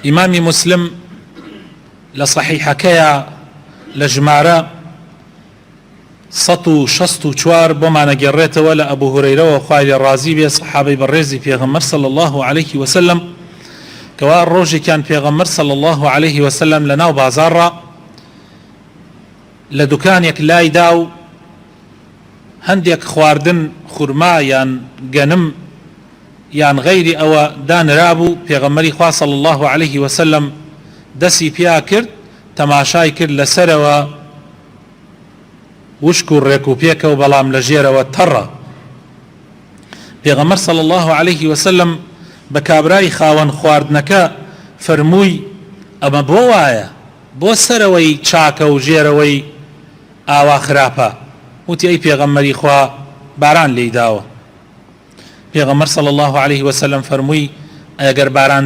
ئیمامی مسلم لە صحیحەکەیە لە ژمارە 164 بۆمانە گەڕێتەوە لە ئەبوو هورەیرەوە خوای لێ ڕازی بێ سەحابەی بەڕێزی پێغەمبەر صلی الله عليه وسلم کەوا ڕۆژێکیان پێغەمبەر صلی الله عليه وسلم لە ناو بازاڕە لە دوکانێک لایدا و هەندێک خواردن خورما یان گەنم یان غەیری ئەوە دانرابوو. پێغەمبەری خوا صلی الله عليه وسلم دەستی پیا کرد تەماشای کرد لەسەرەوە وشک و ڕێک و پێکەوە بەڵام لە ژێرەوە تەڕە. پێغەمبەر صلی الله عليه وسلم بە کابرای خاوەن خواردنەکە فەرمووی ئەمە بۆ وایە بۆ سەرەوەی چاکە و ژێرەوەی ئاوا خراپە؟ وتی ئەی پێغەمبەری خوا باران لێی داوە. پێغەمبەر صلی الله عليه وسلم فەرمووی ئەگەر باران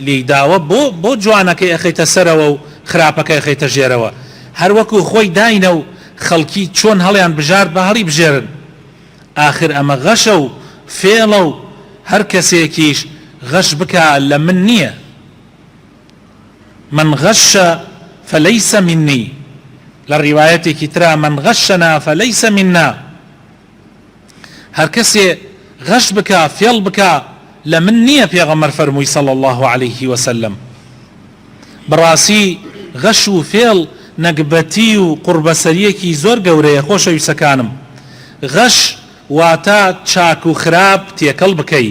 لێی داوە بۆ جوانەکەی ئەخەیتە سەرەوە و خراپەکەی ئەخەیتە ژێرەوە؟ هەر وەکو خۆی داینە و خەڵکی چۆن هەڵیان بژارد بە هەڵی بژێرن. ئاخر ئەمە غەشە و فێڵە و هەر کەسێکیش غەش بکە لە من نییە. من غەشە فەلەیسە منی، لە ڕیوایەتێکی ترا من غەشەنا فەلەیسە منا. هەر کەسێ غەش بکە فێڵ بکە لە من نییە. پێغەمبەر فەرمووی صلی الله عليه وسلم بەڕاستی غەش و فێڵ نەکبەتی و قوربەسەریەکی زۆر گەورەیە. خۆشەویستەکانم، غەش واتە چاک و خراپ تێکەڵ بکەی.